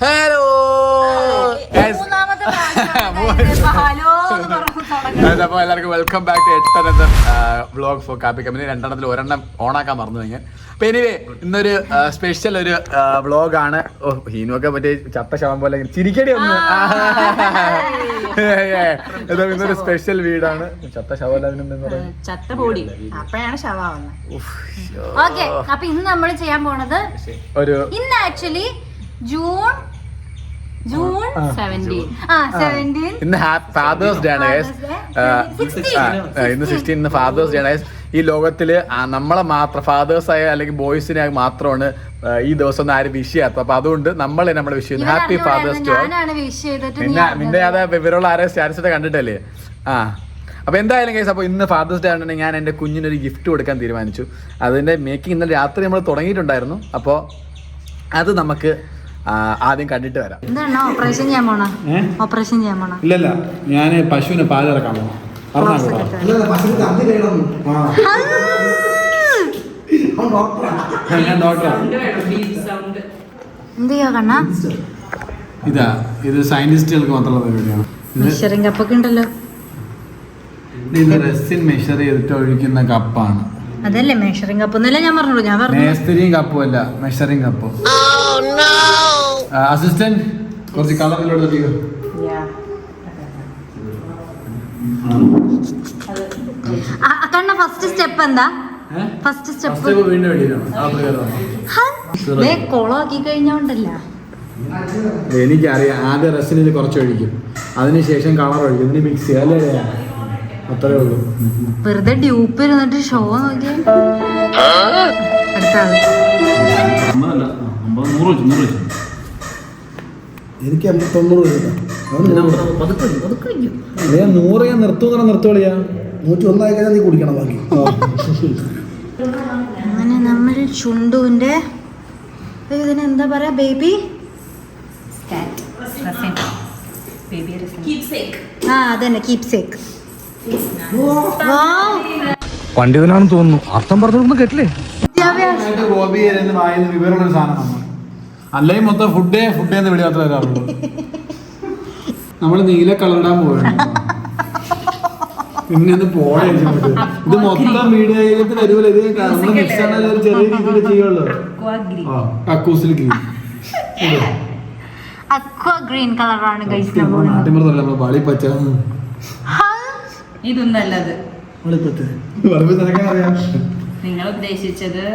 Hello അപ്പോൾ എല്ലാവർക്കും welcome back to എട്ടനന്തർ വ്ളോഗ് ഫോർ കാപ്പി കമ്പനി. രണ്ടെണ്ണത്തിൽ ഒരെണ്ണം ഓണാക്കാൻ മറന്നു കഴിഞ്ഞാൽ. അപ്പൊ എനിവേ ഇന്നൊരു സ്പെഷ്യൽ ഒരു വ്ളോഗാണ്. ഓ ഹീനൊക്കെ മറ്റേ ചത്ത ശവം പോലെ ചിരിക്കടി ഒന്ന്. ഇന്നൊരു സ്പെഷ്യൽ വീടാണ്. ചത്ത ശവം അപ്പൊ ഇന്ന് നമ്മൾ ചെയ്യാൻ പോണത് ഒരു ഇന്ന് ആക്ച്വലി ജൂൺ 17 ഇന്ന് ഫാദേഴ്സ് ഡേ ആണ് ഗൈസ്. ഇന്ന് 16 ഇന്ന് ഫാദേഴ്സ് ഡേ ആണ് ഗൈസ്. ഈ ലോകത്തില് നമ്മളെ മാത്രം ഫാദേഴ്സ് ആയ അല്ലെങ്കിൽ ബോയ്സിനെ മാത്രമാണ് ഈ ദിവസം ഒന്നും ആരും വിഷ് ചെയ്യാത്ത. അപ്പൊ അതുകൊണ്ട് നമ്മൾ നമ്മളെ വിഷ് ചെയ്യുന്നു. Happy father's day. പിന്നെ നിന്റെ അതെ വിവരമുള്ള ആരെ സ്റ്റാറ്റസ് കണ്ടിട്ടല്ലേ. അപ്പൊ എന്തായാലും ഗൈസ്, അപ്പൊ ഇന്ന് ഫാദേഴ്സ് ഡേ ആണെങ്കിൽ ഞാൻ എന്റെ കുഞ്ഞിനൊരു ഗിഫ്റ്റ് കൊടുക്കാൻ തീരുമാനിച്ചു. അതിന്റെ മേക്കിംഗ് ഇന്നലെ രാത്രി നമ്മൾ തുടങ്ങിയിട്ടുണ്ടായിരുന്നു. അപ്പോൾ അത് നമുക്ക് ആദ്യം കണ്ടിട്ട് വരാം. ഓപ്പറേഷൻ ചെയ്യാൻ പോണ? ഓപ്പറേഷൻ ചെയ്യാൻ പോണ? ഇല്ലല്ല, ഞാൻ പശുവിനെ പാലിറക്കാൻ പോകണം. എന്തെയ്യോ കണ്ണ? ഇത് സയന്റിസ്റ്റുകൾക്ക് മാത്രമുള്ള പരിപാടിയാണ്. മെഷറിംഗ് കപ്പൊക്കെ ഉണ്ടല്ലോ. ഇത് റെസിൻ മെഷർ ചെയ്തിട്ട് ഒഴിക്കുന്ന കപ്പാണ്. അതല്ലേ മെഷറിംഗ് കപ്പ് എന്നല്ലേ ഞാൻ പറഞ്ഞോളൂ. ഞാൻ പറഞ്ഞു മേസ്തിരിയും കപ്പും അല്ല, മെഷറിംഗ് കപ്പ്. അസിസ്റ്റന്റ് കുറച്ച് കളറിലോട്ട് കണ്ണ ഫസ്റ്റ് സ്റ്റെപ്പ് എന്താ? ഫസ്റ്റ് സ്റ്റെപ്പ് കൊളാക്കി കഴിഞ്ഞോണ്ടല്ല. എനിക്കറിയാം. ആദ്യം റെസിനിൽ കുറച്ച് ഒഴിക്കും, അതിനുശേഷം കളർ ഒഴിക്കും, ഇതിന് മിക്സ് ചെയ്യാം അല്ലേ? അത്രേ ഉള്ളൂ. വെറുതെ ഡ്യൂപ്പ് ഇരുന്നിട്ട് ഷോ നോക്കിയ എനിക്ക് 90 ഞാൻ നിർത്തുവളിയാ. 101 ആയി കഴിഞ്ഞാൽ നീ കുടിക്കണം ബാക്കി. അങ്ങനെ നമ്മൾ ചുണ്ടുവിന്റെ ഇതിനെന്താ പറയാ, ബേബി അതന്നെ കീപ്സേക്ക്. പണ്ഡിതനാണെന്ന് തോന്നുന്നു. അർത്ഥം പറഞ്ഞൊന്നും കേട്ടില്ലേ? വിവരമുള്ള സാധനം അല്ലെങ്കിൽ മൊത്തം ഫുഡേന്ന് വിളിയാത്ത വരാറുള്ളൂ. നമ്മള് നീല കളറിടാൻ പോവുകയാണ്. പിന്നെ പോയ ഇത് മൊത്തം വീഡിയോയിലേക്ക് വരൂല. ഇത് നമ്മള് മിക്സ് ആണെങ്കിൽ ഒരു ചെറിയ രീതിയിൽ ചെയ്യുള്ളൂ. കക്കൂസിൽ ഗ്രീൻ, അക്വ ഗ്രീൻ കളറാണ് നമ്മള് ബാളിപ്പച്ച. ഇതൊന്നല്ലത്. അറിയാം നിങ്ങൾ ഉദ്ദേശിച്ചത്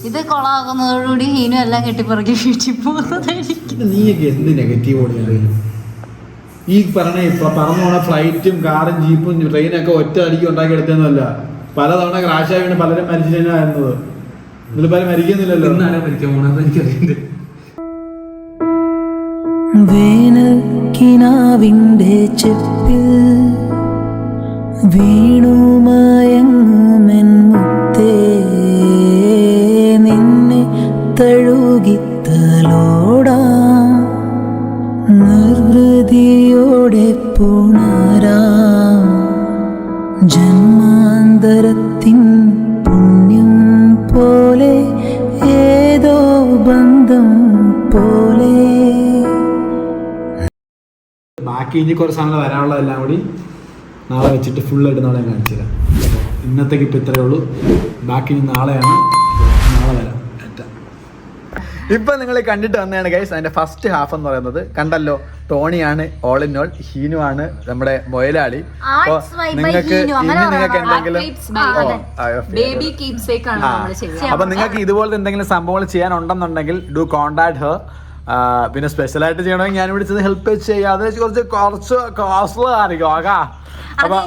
ഇത് കൊളാകുന്നതോടുകൂടി ഹീനും എല്ലാം കെട്ടിപ്പറക്കി വീട്ടിൽ പോകുന്നതായിരിക്കും. നീയൊക്കെ എന്ത് നെഗറ്റീവ് ഓടിയാണ് ഈ പറഞ്ഞ. പറന്നു പോണ ഫ്ലൈറ്റും കാറും ജീപ്പും ട്രെയിനൊക്കെ ഒറ്റ അടിക്ക് ഉണ്ടാക്കിയെടുത്തല്ല. പലതവണ ക്രാഷായി വീണ് പലരും മരിച്ചിരുന്നത്. ഇതിൽ പലരും മരിക്കുന്നില്ലല്ലോ. വേനൽക്കിനാവിന്റെ ചെപ്പിൽ വീണുമയങ്ങുമെൻ മുത്തേ, നിന്നെ തഴുകിത്തലോടാ നിർവൃതിയോടെ പുണരാം. ജന്മാന്തരത്തിൻ പുണ്യം പോലെ ഏതോ ബന്ധം പോലെ. ബാക്കി ഇനി കുറച്ച് സാധനങ്ങൾ വരാനുള്ളതെല്ലാം കൂടി നാളെ വെച്ചിട്ട് ഫുള്ളായിട്ട് നാളെ കാണിച്ചു തരാം. ഇന്നത്തേക്ക് ഇപ്പം ഇത്രയേ ഉള്ളൂ. ബാക്കി ഇനി നാളെയാണ്. നാളെ വരാം. ഇപ്പം നിങ്ങൾ കണ്ടിട്ട് വന്നതാണ് ഗൈസ്. അതിൻ്റെ ഫസ്റ്റ് ഹാഫ് എന്ന് പറയുന്നത് കണ്ടല്ലോ. ടോണിയാണ് ഓൾ ഇൻ ഓൾ, ഹീനു ആണ് നമ്മുടെ മൊയലാളി. അപ്പോൾ നിങ്ങൾക്ക് എന്തെങ്കിലും അപ്പൊ നിങ്ങൾക്ക് ഇതുപോലത്തെ എന്തെങ്കിലും സംഭവങ്ങൾ ചെയ്യാനുണ്ടെന്നുണ്ടെങ്കിൽ ഡു കോണ്ടാക്ട് ഹർ. പിന്നെ സ്പെഷ്യലായിട്ട് ചെയ്യണമെങ്കിൽ ഞാൻ വിളിച്ചത് ഹെൽപ്പ് ചെയ്യാം. അത് കുറച്ച് കോസ്റ്റ്ലി ആയിരിക്കും. അപ്പൊ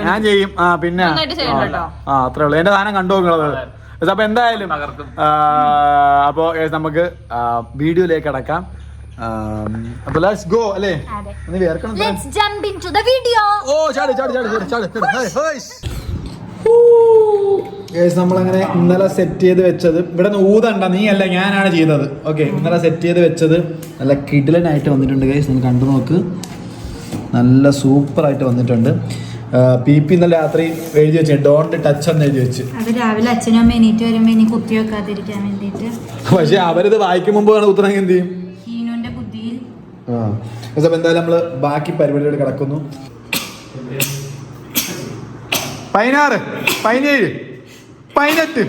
ഞാൻ ചെയ്യും. പിന്നെ അത്രേ ഉള്ളൂ. എന്റെ സാധനം കണ്ടു നോക്കുന്നത്. അപ്പൊ എന്തായാലും അപ്പോ നമുക്ക് വീഡിയോയിലേക്ക് അടക്കാം. അപ്പൊ ലെറ്റ്സ് ഗോ അല്ലേ? Let's jump into the video. ഓ ചാടി. നമ്മളങ്ങനെ ഇന്നലെ സെറ്റ് ചെയ്ത് വെച്ചത് ഇവിടെ നിന്ന് ഊതണ്ട, നീ അല്ല ഞാനാണ് ചെയ്തത്. ഓക്കെ, ഇന്നലെ സെറ്റ് ചെയ്ത് വെച്ചത് നല്ല കിടിലനായിട്ട് വന്നിട്ടുണ്ട് ഗൈസ്. നിങ്ങൾ കണ്ടു നോക്ക്. നല്ല സൂപ്പറായിട്ട് വന്നിട്ടുണ്ട്. PP ഇന്നലെ രാത്രി എഴുതി വെച്ചു, ഡോണ്ട് ടച്ച് എന്ന് എഴുതി വെച്ച്. അത് രാവിലെ അച്ഛനും അമ്മ എണീറ്റ് വരുമ്പോ ഇനി കുത്തി വെക്കാതിരിക്കാൻ വേണ്ടിട്ട്. പക്ഷെ അവരിത് വായിക്കും മുമ്പ് വേണം ഉത്തരം എന്ത് ചെയ്യും? ഹീനുന്റെ ബുദ്ധിയിൽ. എന്തായാലും നമ്മള് ബാക്കി പരിപാടിയോട് കിടക്കുന്നു. 16, 17, 18,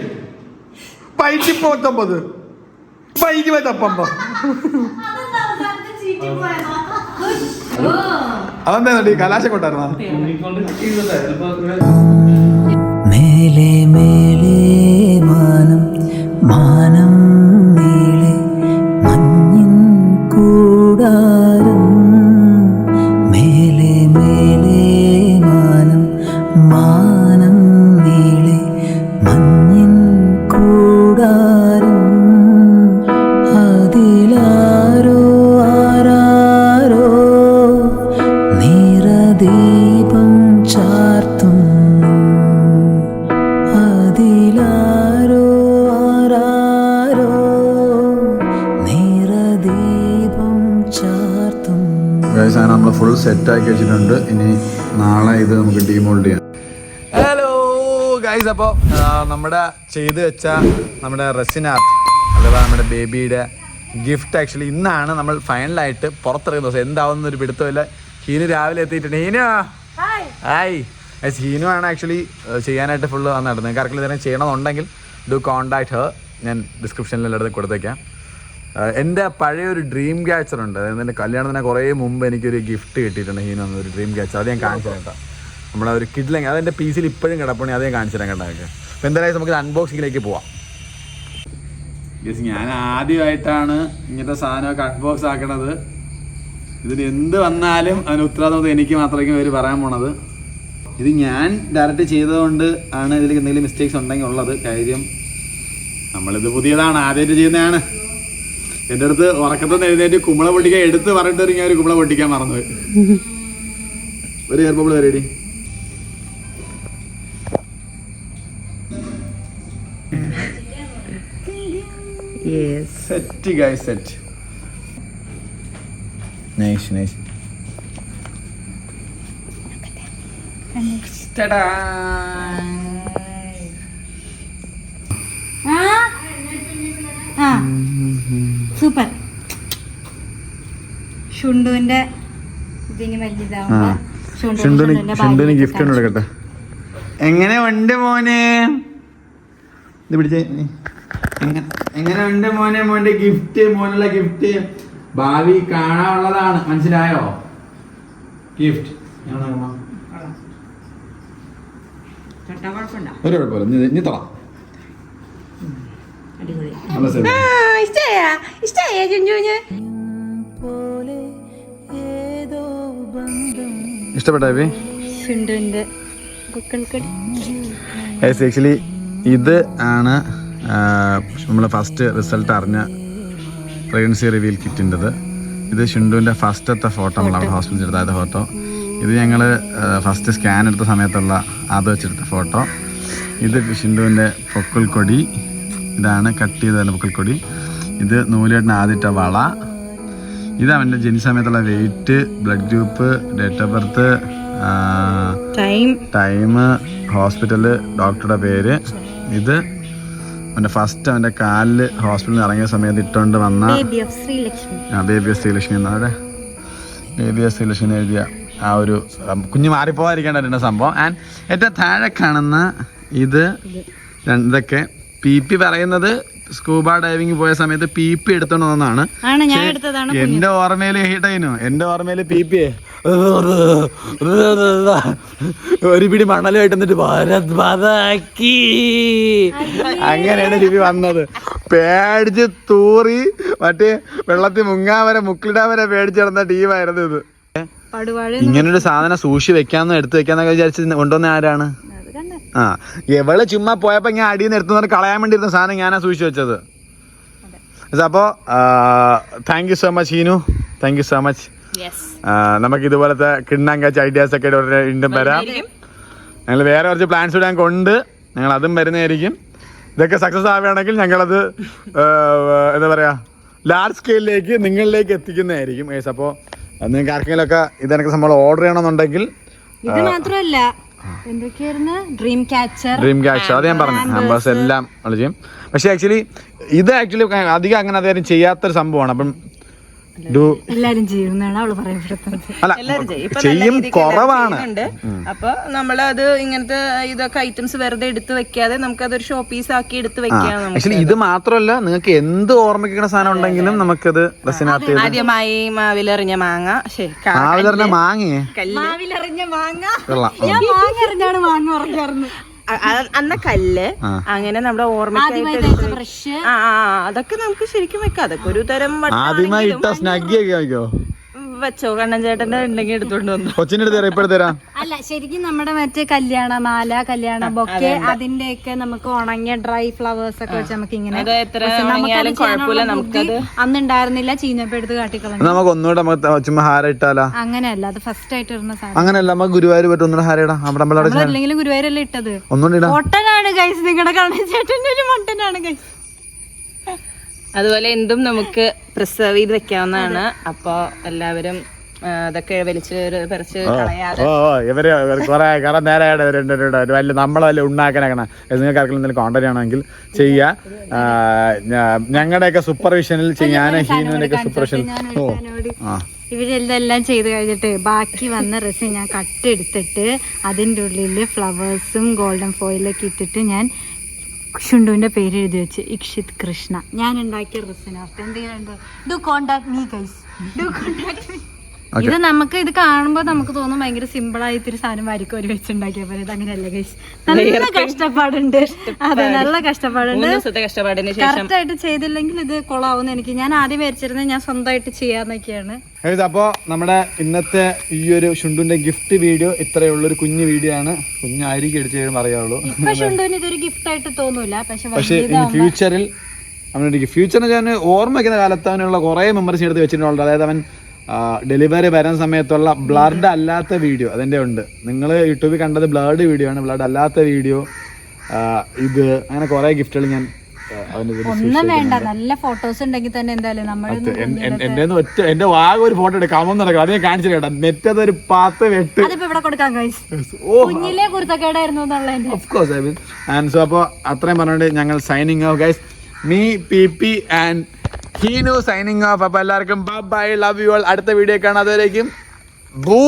19, 20. അതെന്താ കലാശം കൊണ്ടായിരുന്ന മേലെ മേലെ മാനം മാനം മേലെ മഞ്ഞിൻ കൂടാരം മേലെ മേലെ മാനം മാനം മേലെ മഞ്ഞിൻ കൂടാരം അതിലാരോ ആരാരോ നീറദീപം ചാർത്തുന്നു അതിലാരോ ആരാരോ നീറദീപം ചാർത്തുന്നു. നമ്മൾ ഫുൾ സെറ്റാക്കി വെച്ചിട്ടുണ്ട്. ഇനി നാളെ ഇത് നമുക്ക് ഡീമോൾഡ് ചെയ്യാം. ഹലോ ഗൈസ്, അപ്പോൾ നമ്മുടെ ചെയ്ത് വെച്ച നമ്മുടെ റെസിൻ ആർട്ട് അഥവാ നമ്മുടെ ബേബിയുടെ ഗിഫ്റ്റ് ആക്ച്വലി ഇന്നാണ് നമ്മൾ ഫൈനലായിട്ട് പുറത്തിറങ്ങുന്ന ദിവസം. എന്താവുന്ന ഒരു പിടുത്തമില്ല. ഹീനു രാവിലെ എത്തിയിട്ടുണ്ട്. ഹീനു ഹായ്. ഹീനു ആണ് ആക്ച്വലി ചെയ്യാനായിട്ട് ഫുള്ള് നടന്നത്. നിങ്ങൾക്ക് ആർക്കെങ്കിലും ഇതെല്ലാം ചെയ്യണമെന്നുണ്ടെങ്കിൽ ഡു കോൺടാക്ട് ഹർ. ഞാൻ ഡിസ്ക്രിപ്ഷനിൽ എല്ലായിടത്തും കൊടുത്തേക്കാം. എൻ്റെ പഴയൊരു ഡ്രീം ക്യാച്ചർ ഉണ്ട്. അതായത് എൻ്റെ കല്യാണത്തിന് കുറേ മുമ്പ് എനിക്കൊരു ഗിഫ്റ്റ് കിട്ടിയിട്ടുണ്ട് ഹീനു എന്നൊരു ഡ്രീം ക്യാച്ചർ. അത് ഞാൻ കാണിച്ചു തരാം കേട്ടോ. നമ്മളെ ഒരു കിഡ്ലെങ്കിൽ അതെൻ്റെ പീസിൽ ഇപ്പോഴും കിടപ്പണി. അത് ഞാൻ കാണിച്ചു തരാം കേട്ടോ. അപ്പോൾ എന്തായാലും നമുക്ക് അൺബോക്സിങ്ങിലേക്ക് പോവാം. ഞാൻ ആദ്യമായിട്ടാണ് ഇങ്ങനത്തെ സാധനമൊക്കെ അൺബോക്സ് ആക്കണത്. ഇതിന് എന്ത് വന്നാലും അതിന് ഉത്തരവാദിത്വം എനിക്ക് മാത്രമായിരിക്കും അവർ പറയാൻ പോണത്. ഇത് ഞാൻ ഡയറക്റ്റ് ചെയ്തതുകൊണ്ട് ആണ് ഇതിൽ എന്തെങ്കിലും മിസ്റ്റേക്സ് ഉണ്ടെങ്കിൽ ഉള്ളത്. കാര്യം നമ്മളിത് പുതിയതാണ്, ആദ്യമായിട്ട് ചെയ്യുന്നതാണ്. എൻ്റെ അടുത്ത് ഉറക്കത്തുനിന്ന് എഴുന്നേറ്റ് കുമ്പള പൊട്ടിക്കാൻ എടുത്ത് പറഞ്ഞിട്ട് ഞാൻ ഒരു കുമ്പള പൊട്ടിക്കാൻ മറന്നുപോയി. ഒരു എയർ ബബിൾ വരെടി. Set guys, set. Nice nice. Super. ഷുണ്ടുവിന്റെ ഇതിന് വലുതാവുമ്പോ ഷുണ്ടുവിന് ഗിഫ്റ്റ് ഉണ്ട് കേട്ടോ. എങ്ങനെ ഉണ്ട് മോനെ? ഇത് പിടിച്ചേ. എങ്ങനെ ഉണ്ട് മോനെ? മോന്റെ ഗിഫ്റ്റ്, മോനുള്ള ഗിഫ്റ്റ് ഭാവി കാണാനുള്ളതാണ്. മനസ്സിലായോ? ഗിഫ്റ്റ് ഒരു കുഴപ്പമില്ല. നീ തള. ഇഷ്ടപ്പെട്ട ആക്ച്വലി ഇത് ആണ് നമ്മൾ ഫസ്റ്റ് റിസൾട്ട് അറിഞ്ഞ പ്രഗ്നൻസി റിവീൽ കിറ്റിൻ്റെത്. ഇത് ഷിണ്ടുവിൻ്റെ ഫസ്റ്റത്തെ ഫോട്ടോ, നമ്മൾ അവിടെ ഹോസ്പിറ്റലിൽ എടുത്താത്ത ഫോട്ടോ. ഇത് ഞങ്ങൾ ഫസ്റ്റ് സ്കാൻ എടുത്ത സമയത്തുള്ള അത് വെച്ചെടുത്ത ഫോട്ടോ. ഇത് ഷിണ്ടുവിൻ്റെ പൊക്കിൾക്കൊടി. ഇതാണ് കട്ട് ചെയ്തതിൻ്റെ പൊക്കിൾക്കൊടി. ഇത് നൂലേട്ടന് ആദ്യത്തെ വള. ഇത് അവൻ്റെ ജനിച്ച സമയത്തുള്ള weight, blood group, date of birth, time, hospital, ഡോക്ടറുടെ പേര്. ഇത് അവൻ്റെ ഫസ്റ്റ് അവൻ്റെ കാലിൽ ഹോസ്പിറ്റലിൽ ഇറങ്ങിയ സമയത്ത് ഇട്ടുകൊണ്ട് വന്ന ബേബി ഓഫ് ശ്രീലക്ഷ്മി എന്നവിടെ ബേബി ഓഫ് ശ്രീലക്ഷ്മി എഴുതിയ ആ ഒരു കുഞ്ഞ് മാറിപ്പോകാതിരിക്കേണ്ട സംഭവം. ആൻഡ് ഏറ്റവും താഴെ കാണുന്ന ഇതൊക്കെ PP പറയുന്നത് സ്കൂബ ഡൈവിങ് പോയ സമയത്ത് PP എടുത്തോണ്ട് വന്നതാണ്. എന്റെ ഓർമ്മയില് ഹീട്ടൈനു, എന്റെ ഓർമ്മയില് PP ഒരു പിടി മണലുമായിട്ട് എന്നിട്ട് അങ്ങനെയാണ് ലിപി വന്നത്. പേടിച്ച് തൂറി മറ്റേ വെള്ളത്തിൽ മുങ്ങാവരെ മുക്കിടാവരെ പേടിച്ച് കിടന്ന ടീമായിരുന്നു ഇത്. ഇങ്ങനൊരു സാധനം സൂക്ഷി വെക്കാന്നോ എടുത്തു വെക്കാന്നൊക്കെ വിചാരിച്ച് കൊണ്ടുവന്ന ആരാണ്? എവള് ചുമ്മാ പോയപ്പോ ഞാൻ അടിയിൽ നിന്ന് എടുത്തു കളയാൻ വേണ്ടി ഇരുന്ന സാധനം ഞാനാ സൂക്ഷിച്ചു വെച്ചത്. അപ്പോ thank you so much Heenu, thank you so much. നമുക്ക് ഇതുപോലത്തെ കിണ്ണാങ്കച്ച് ഐഡിയാസ് ഒക്കെ വീണ്ടും വരാം. ഞങ്ങൾ വേറെ കുറച്ച് പ്ലാൻസ് ഇടാൻ കൊണ്ട് ഞങ്ങൾ അതും വരുന്നതായിരിക്കും. ഇതൊക്കെ സക്സസ് ആവുകയാണെങ്കിൽ ഞങ്ങളത് എന്താ പറയാ ലാർജ് സ്കെയിലിലേക്ക് നിങ്ങളിലേക്ക് എത്തിക്കുന്നതായിരിക്കും. അപ്പോൾ നിങ്ങൾക്ക് ആർക്കെങ്കിലുമൊക്കെ ഇതെനിക്ക് നമ്മൾ ഓർഡർ ചെയ്യണമെന്നുണ്ടെങ്കിൽ ഇത് മാത്രമല്ല എന്തൊക്കെയായിരുന്നു ഡ്രീം ക്യാച്ചർ അത് ഞാൻ പറഞ്ഞു ഹാമ്പേഴ്സ് എല്ലാം നമ്മൾ ചെയ്യും. പക്ഷെ ആക്ച്വലി ഇത് ആക്ച്വലി അധികം അങ്ങനെ അതായത് ചെയ്യാത്തൊരു സംഭവമാണ്. അപ്പം എല്ലാരും ചെയ്യുന്നതാണ് അവള് പറയപ്പെടുന്നത്. എല്ലാവരും ചെയ്യും. ഇപ്പൊ നല്ല ചെയ്യും രീതിക്ക് കുറവാണ്. ചെയ്യുന്നുണ്ട്. അപ്പൊ നമ്മളത് ഇങ്ങനത്തെ ഇതൊക്കെ ഐറ്റംസ് വെറുതെ എടുത്ത് വെക്കാതെ നമുക്കതൊരു ഷോ പീസ് ആക്കി എടുത്ത് വെക്കാം. ആക്ച്വലി ഇത് മാത്രമല്ല നിങ്ങൾക്ക് എന്ത് ഓർമ്മിക്കുന്ന സാധനം ഉണ്ടെങ്കിലും നമുക്കത് റെസിനകത്ത് ആദ്യമായി മാവിലെറിഞ്ഞ മാങ്ങ മാവിലെറിഞ്ഞ മാങ്ങയെ മാവിലെറിഞ്ഞ മാങ്ങ കൊള്ളാം. ഞാൻ മാങ്ങ എറിഞ്ഞാണ് മാങ്ങ ഉറക്കാറുണ്ട്. അന്ന കല്ല് അങ്ങനെ നമ്മുടെ ഓർമ്മയ്ക്കായിട്ട് ബ്രഷ് അതൊക്കെ നമുക്ക് ശരിക്കും വെക്കാം. അതൊക്കെ ഒരു തരം ആദ്യമായി ഇട്ട സ്നഗ്ഗിയൊക്കെ വാങ്ങിക്കോ വെച്ചോ. കണ്ണൻ ചേട്ടന്റെ ഉണ്ടെങ്കിൽ എടുത്തോണ്ട് വന്നു. കൊച്ചിന്റെ അടുത്ത് ഇപ്പോഴത്തേരാ അല്ല ശരിക്കും നമ്മുടെ മറ്റേ കല്യാണ മാല കല്യാണ ബൊക്കെ അതിന്റെയൊക്കെ നമുക്ക് ഉണങ്ങിയ ഡ്രൈ ഫ്ലവേഴ്സ് ഒക്കെ വെച്ച് നമുക്ക് ഇങ്ങനെ അന്നുണ്ടായിരുന്നില്ല. ചീഞ്ഞപ്പോ എടുത്ത് കാട്ടിക്കളഞ്ഞു. നമുക്ക് ഒന്നുകൂടെ നമുക്ക് ചുമ്മാ ഹാര ഇട്ടാലോ? അങ്ങനെയല്ല അത് ഫസ്റ്റ് ആയിട്ട് ഇടുന്ന സാധനം. അങ്ങനെയല്ല നമുക്ക് ഗുരുവായൂർ പറ്റും ഒന്നുകൂടെ ഹാര ഇടാം. അല്ലെങ്കിലും ഗുരുവായൂരല്ലേ ഇട്ടത്. ഒന്നുകൂടെ ഇടാം. മൊട്ടനാണ് ഗൈസ് നിങ്ങളുടെ കണ്ണൻ ചേട്ടന്റെ ഒരു മൊട്ടനാണ് ഗൈസ്. അതുപോലെ എന്തും നമുക്ക് പ്രിസർവ് ചെയ്ത് വെക്കാവുന്നതാണ്. അപ്പൊ എല്ലാവരും അതൊക്കെ വലിച്ച് പറിച്ച് കളയാതെ ഇവര് കുറെ നേരെ വലിയ നമ്മളെ വലിയ ഉണ്ടാക്കാനാക്കണം. നിങ്ങൾക്ക് ആർക്കെങ്കിലും എന്തെങ്കിലും കോണ്ടാക്ട് ചെയ്യണമെങ്കിൽ ചെയ്യുക. ഞങ്ങളുടെയൊക്കെ സൂപ്പർവിഷനിൽ ചെയ്യാൻ ഹീനുവിന്റെ സൂപ്പർവിഷനിൽ ഇവരെല്ലാം ചെയ്ത് കഴിഞ്ഞിട്ട് ബാക്കി വന്ന റെസിൻ ഞാൻ കട്ടെടുത്തിട്ട് അതിൻ്റെ ഉള്ളിൽ ഫ്ലവേഴ്സും ഗോൾഡൻ ഫോയിലൊക്കെ ഇട്ടിട്ട് ഞാൻ ഷുണ്ടുവിന്റെ പേര് എഴുതി വെച്ച് ഇക്ഷിത് കൃഷ്ണ. ഞാൻ ഉണ്ടാക്കിയ റെസിനാർട്ട് എന്തെങ്കിലും do contact me guys, do contact me. ഇത് നമുക്ക് ഇത് കാണുമ്പോൾ നമുക്ക് തോന്നും ഭയങ്കര സിമ്പിൾ ആയി ഇത്തിരി സാധനം വരിക്കും ഒരു വെച്ചുണ്ടാക്കിയ പോലെ. ഇത് അങ്ങനെയല്ല ഗൈസ്, നല്ല കഷ്ടപ്പാടുണ്ട്. അതെ നല്ല കഷ്ടപ്പാടുണ്ട്. കറക്റ്റ് ആയിട്ട് ചെയ്തില്ലെങ്കിൽ ഇത് കൊളാവുന്ന എനിക്ക്. ഞാൻ ആദ്യം വരച്ചിരുന്നത് ഞാൻ സ്വന്തമായിട്ട് ചെയ്യാന്നൊക്കെയാണ്. അപ്പോ നമ്മുടെ ഇന്നത്തെ ഈ ഒരു ഷുണ്ടുവിന്റെ ഗിഫ്റ്റ് വീഡിയോ ഇത്രയേ ഉള്ളൂ. ഒരു കുഞ്ഞു വീഡിയോ ആണ്. കുഞ്ഞായിരിക്കും എടുത്തു കഴിയുമ്പോൾ അറിയാവുള്ളൂ. ഇപ്പൊ ഷുണ്ടുവിന് ഇതൊരു ഗിഫ്റ്റ് ആയിട്ട് തോന്നൂല. പക്ഷെ ഫ്യൂച്ചറിൽ ഫ്യൂച്ചറിന് ഞാൻ ഓർമ്മ വയ്ക്കുന്ന കാലത്ത് അവനുള്ള കുറെ മെമ്മറീസ് എടുത്ത് വെച്ചിട്ടുണ്ട്. അതായത് അവൻ ഡെലിവറി വരുന്ന സമയത്തുള്ള ബ്ലഡ് അല്ലാത്ത വീഡിയോ അതിൻ്റെ ഉണ്ട്. നിങ്ങൾ യൂട്യൂബിൽ കണ്ടത് ബ്ലഡ് വീഡിയോ ആണ്. ബ്ലഡ് അല്ലാത്ത വീഡിയോ ഇത് അങ്ങനെ കുറെ ഗിഫ്റ്റുകൾ ഞാൻ ഒന്നും വേണ്ട. നല്ല ഫോട്ടോസ് ഉണ്ടെങ്കിൽ തന്നെ എന്തായാലും നമ്മൾ എന്റെ വാഗ ഒരു ഫോട്ടോ എടുക്കാമെന്ന് നടക്കാം. അത് ഞാൻ കാണിച്ചു കേട്ടോ. നെറ്റത് ഒരു 10 8 അതിപ്പോ ഇവിടെ കൊടുക്കാം ഗൈസ്. കുഞ്ഞിലെ കുരുത്തക്കേടായിരുന്നു എന്നുള്ളത്. സോ അപ്പോൾ അത്രയും പറഞ്ഞിട്ട് ഞങ്ങൾ signing off guys. Me P and Heenu signing off. അപ്പൊ എല്ലാവർക്കും ബൈ, ലവ് യു ഓൾ. അടുത്ത വീഡിയോ കാണാം. അതുവരേക്കും ബൂ.